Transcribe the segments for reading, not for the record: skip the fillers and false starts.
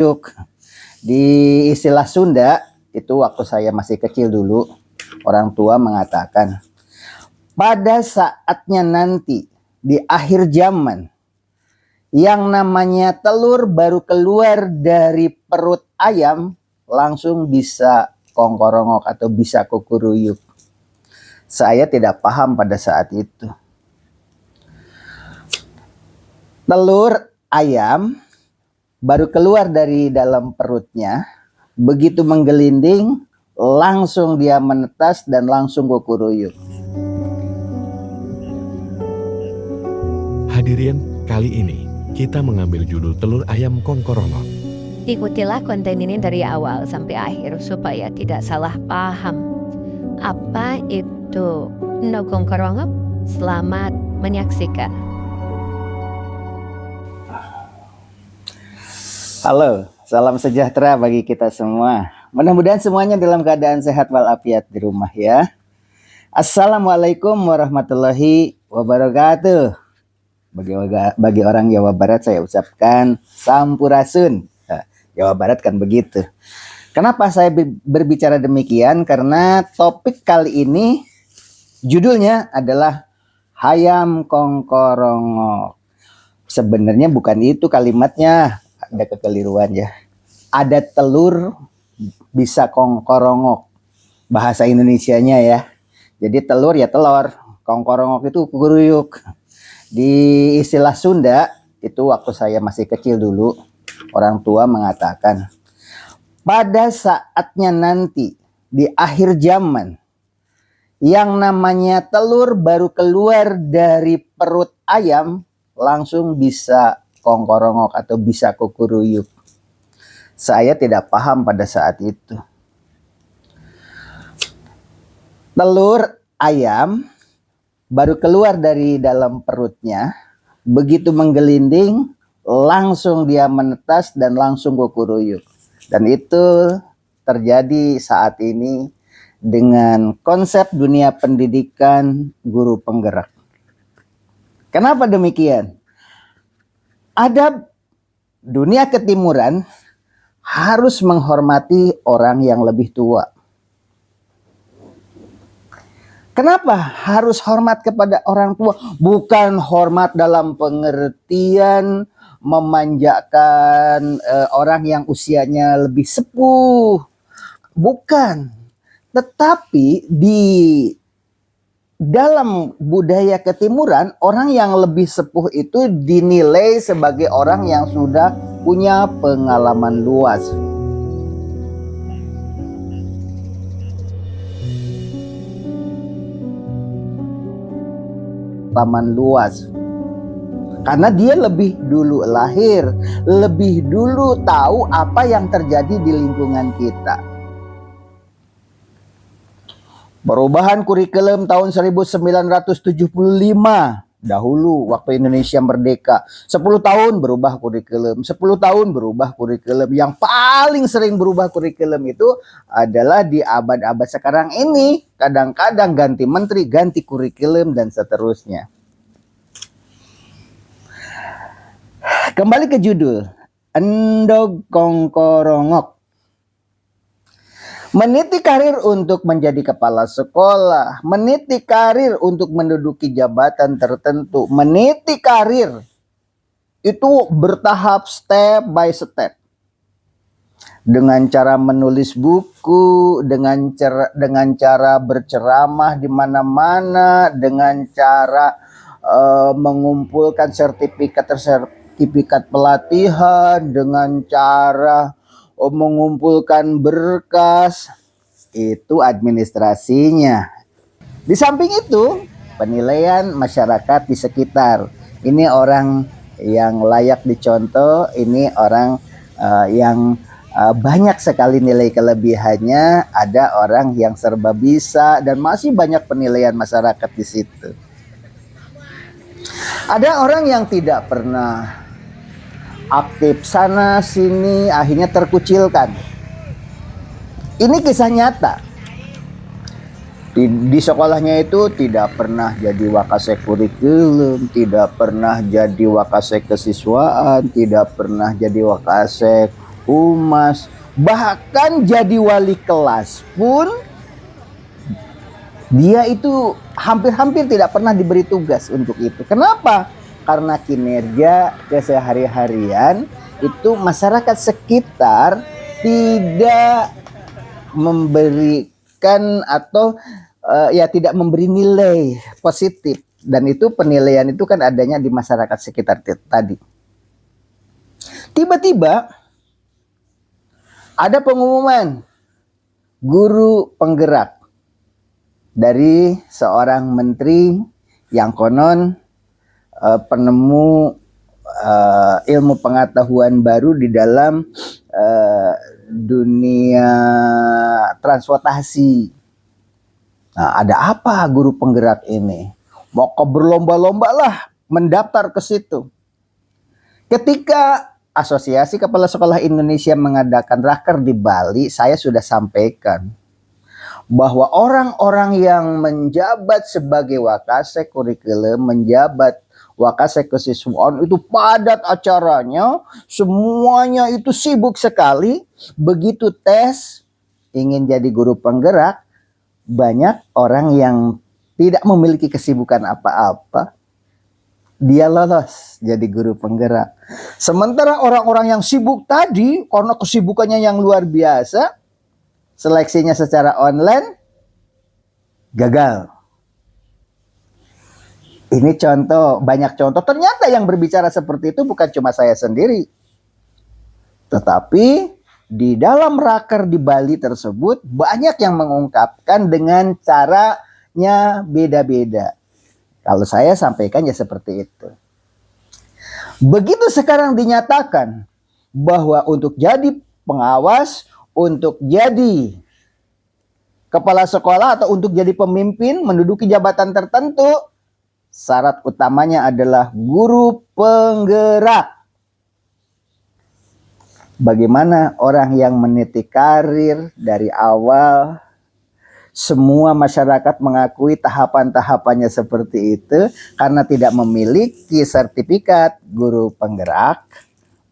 Yuk, di istilah Sunda itu waktu saya masih kecil dulu, orang tua mengatakan, pada saatnya nanti di akhir zaman, yang namanya telur baru keluar dari perut ayam langsung bisa kongkorongok atau bisa kukuruyuk. Saya tidak paham pada saat itu. Telur ayam baru keluar dari dalam perutnya, begitu menggelinding, langsung dia menetas dan langsung kukuruyuk. Hadirin, kali ini kita mengambil judul telur ayam kongkorongok. Ikutilah konten ini dari awal sampai akhir supaya tidak salah paham. Apa itu no kongkorongok? Selamat menyaksikan. Halo, salam sejahtera bagi kita semua. Mudah-mudahan semuanya dalam keadaan sehat walafiat di rumah ya. Assalamualaikum warahmatullahi wabarakatuh. Bagi orang Jawa Barat saya ucapkan Sampurasun. Jawa Barat kan begitu. Kenapa saya berbicara demikian? Karena topik kali ini judulnya adalah Hayam Kongkorongok. Sebenarnya bukan itu kalimatnya. Ada kekeliruan ya. Ada telur bisa kongkorongok. Bahasa Indonesianya ya. Jadi telur ya telur. Kongkorongok itu kukuruyuk. Di istilah Sunda itu waktu saya masih kecil dulu, orang tua mengatakan, pada saatnya nanti di akhir zaman, yang namanya telur baru keluar dari perut ayam langsung bisa kongkorongok atau bisa kukuruyuk. Saya tidak paham pada saat itu. Telur ayam baru keluar dari dalam perutnya, begitu menggelinding, langsung dia menetas dan langsung kukuruyuk. Dan itu terjadi saat ini dengan konsep dunia pendidikan guru penggerak. Kenapa demikian? Ada dunia ketimuran harus menghormati orang yang lebih tua. Kenapa harus hormat kepada orang tua? Bukan hormat dalam pengertian memanjakan orang yang usianya lebih sepuh. Bukan. Tetapi di dalam budaya ketimuran, orang yang lebih sepuh itu dinilai sebagai orang yang sudah punya pengalaman luas. Pengalaman luas. Karena dia lebih dulu lahir, lebih dulu tahu apa yang terjadi di lingkungan kita. Perubahan kurikulum tahun 1975 dahulu waktu Indonesia merdeka. 10 tahun berubah kurikulum, 10 tahun berubah kurikulum. Yang paling sering berubah kurikulum itu adalah di abad-abad sekarang ini. Kadang-kadang ganti menteri, ganti kurikulum dan seterusnya. Kembali ke judul, Endog Kongkorongok. Meniti karir untuk menjadi kepala sekolah, meniti karir untuk menduduki jabatan tertentu, meniti karir itu bertahap step by step. Dengan cara menulis buku, dengan cara berceramah di mana-mana, dengan cara mengumpulkan sertifikat pelatihan, dengan cara mengumpulkan berkas, itu administrasinya. Di samping itu, penilaian masyarakat di sekitar. Ini orang yang layak dicontoh, ini orang yang banyak sekali nilai kelebihannya, ada orang yang serba bisa, dan masih banyak penilaian masyarakat di situ. Ada orang yang tidak pernah aktif sana sini, akhirnya terkucilkan. Ini kisah nyata. Di sekolahnya itu tidak pernah jadi wakasek kurikulum, tidak pernah jadi wakasek kesiswaan, tidak pernah jadi wakasek humas, bahkan jadi wali kelas pun dia itu hampir-hampir tidak pernah diberi tugas untuk itu. Kenapa? Karena kinerja kesehari-harian itu masyarakat sekitar tidak memberikan atau ya tidak memberi nilai positif, dan itu penilaian itu kan adanya di masyarakat sekitar tadi. Tiba-tiba ada pengumuman guru penggerak dari seorang menteri yang konon penemu ilmu pengetahuan baru di dalam dunia transportasi. Nah, ada apa guru penggerak ini? Mau berlomba-lomba lah mendaftar ke situ. Ketika Asosiasi Kepala Sekolah Indonesia mengadakan raker di Bali, saya sudah sampaikan bahwa orang-orang yang menjabat sebagai wakasek kurikulum, menjabat wakasek kesiswaan itu padat acaranya, semuanya itu sibuk sekali. Begitu tes ingin jadi guru penggerak, banyak orang yang tidak memiliki kesibukan apa-apa, dia lolos jadi guru penggerak. Sementara orang-orang yang sibuk tadi, karena kesibukannya yang luar biasa, seleksinya secara online, gagal. Ini contoh, banyak contoh. Ternyata yang berbicara seperti itu bukan cuma saya sendiri. Tetapi di dalam raker di Bali tersebut, banyak yang mengungkapkan dengan caranya beda-beda. Kalau saya sampaikan ya seperti itu. Begitu sekarang dinyatakan bahwa untuk jadi pengawas, untuk jadi kepala sekolah atau untuk jadi pemimpin menduduki jabatan tertentu, syarat utamanya adalah guru penggerak. Bagaimana orang yang meniti karir dari awal, semua masyarakat mengakui tahapan-tahapannya seperti itu, karena tidak memiliki sertifikat guru penggerak,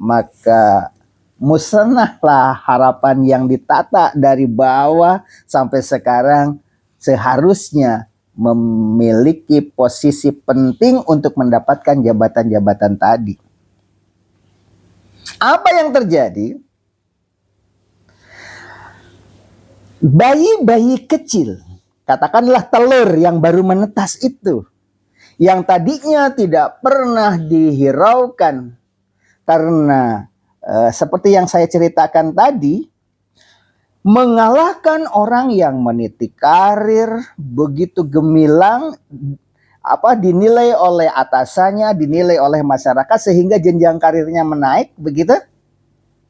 maka musnahlah harapan yang ditata dari bawah sampai sekarang seharusnya memiliki posisi penting untuk mendapatkan jabatan-jabatan tadi. Apa yang terjadi? Bayi-bayi kecil, katakanlah telur yang baru menetas itu, yang tadinya tidak pernah dihiraukan karena seperti yang saya ceritakan tadi, mengalahkan orang yang meniti karir begitu gemilang, dinilai oleh atasannya, dinilai oleh masyarakat sehingga jenjang karirnya menaik, begitu.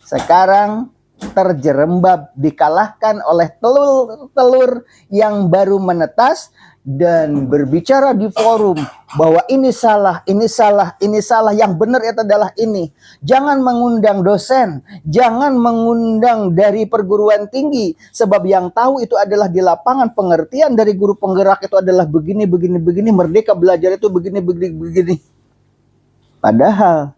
Sekarang terjerembab, dikalahkan oleh telur-telur yang baru menetas dan berbicara di forum bahwa ini salah, ini salah, ini salah, yang benar itu adalah ini. Jangan mengundang dosen, jangan mengundang dari perguruan tinggi, sebab yang tahu itu adalah di lapangan. Pengertian dari guru penggerak itu adalah begini, begini, begini, merdeka belajar itu begini, begini, begini. Padahal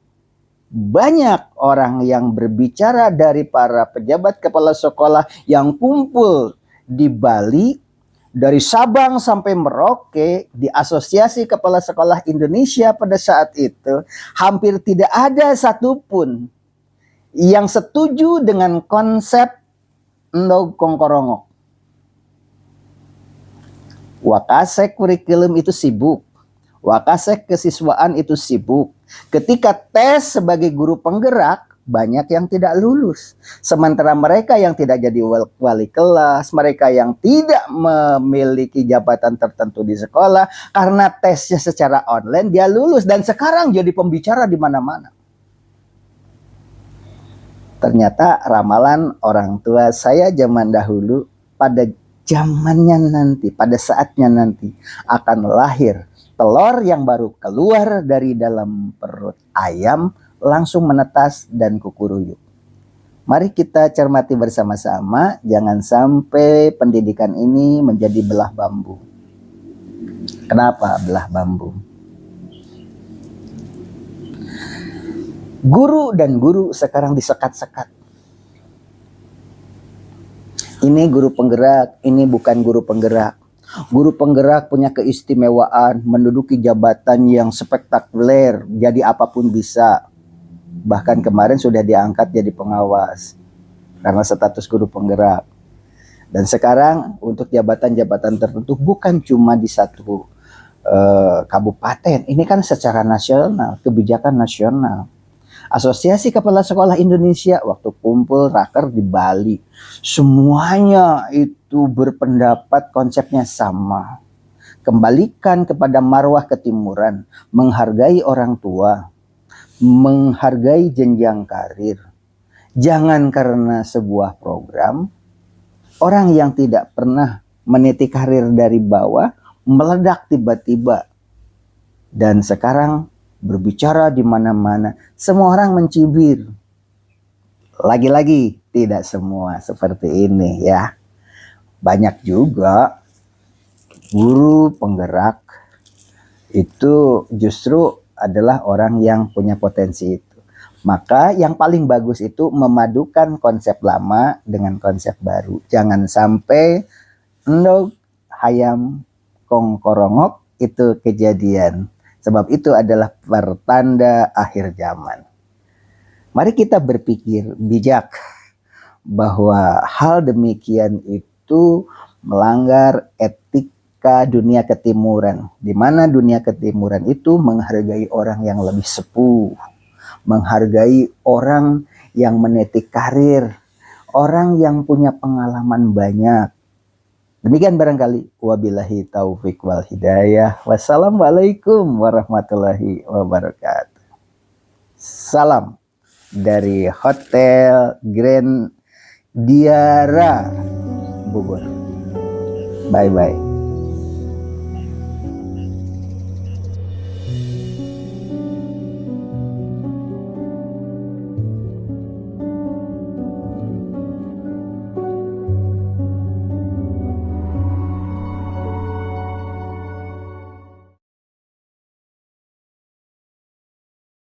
banyak orang yang berbicara dari para pejabat kepala sekolah yang kumpul di Bali, dari Sabang sampai Merauke, di Asosiasi Kepala Sekolah Indonesia pada saat itu, hampir tidak ada satupun yang setuju dengan konsep Ndog Kongkorongo. Wakasek kurikulum itu sibuk, wakasek kesiswaan itu sibuk. Ketika tes sebagai guru penggerak, banyak yang tidak lulus. Sementara mereka yang tidak jadi wali kelas, mereka yang tidak memiliki jabatan tertentu di sekolah, karena tesnya secara online dia lulus dan sekarang jadi pembicara di mana-mana. Ternyata ramalan orang tua saya zaman dahulu, pada zamannya nanti, pada saatnya nanti akan lahir telur yang baru keluar dari dalam perut ayam, langsung menetas dan kukuruyuk. Mari kita cermati bersama-sama, jangan sampai pendidikan ini menjadi belah bambu. Kenapa belah bambu? Guru dan guru sekarang disekat-sekat. Ini guru penggerak, ini bukan guru penggerak. Guru penggerak punya keistimewaan menduduki jabatan yang spektakuler, jadi apapun bisa. Bahkan kemarin sudah diangkat jadi pengawas karena status guru penggerak. Dan sekarang untuk jabatan-jabatan tertentu bukan cuma di satu kabupaten, ini kan secara nasional, kebijakan nasional. Asosiasi Kepala Sekolah Indonesia waktu kumpul raker di Bali, semuanya itu berpendapat konsepnya sama. Kembalikan kepada marwah ketimuran, menghargai orang tua, menghargai jenjang karir. Jangan karena sebuah program, orang yang tidak pernah meniti karir dari bawah meledak tiba-tiba. Dan sekarang berbicara di mana-mana, semua orang mencibir. Lagi-lagi tidak semua seperti ini ya. Banyak juga guru penggerak itu justru adalah orang yang punya potensi itu. Maka yang paling bagus itu memadukan konsep lama dengan konsep baru. Jangan sampai endog hayam kongkorongok itu kejadian. Sebab itu adalah pertanda akhir zaman. Mari kita berpikir bijak bahwa hal demikian itu melanggar etika dunia ketimuran. Di mana dunia ketimuran itu menghargai orang yang lebih sepuh, menghargai orang yang meniti karir, orang yang punya pengalaman banyak. Demikian barangkali. Wabillahi taufik wal hidayah. Wassalamualaikum warahmatullahi wabarakatuh. Salam dari Hotel Grand Diara Bogor. Bye-bye.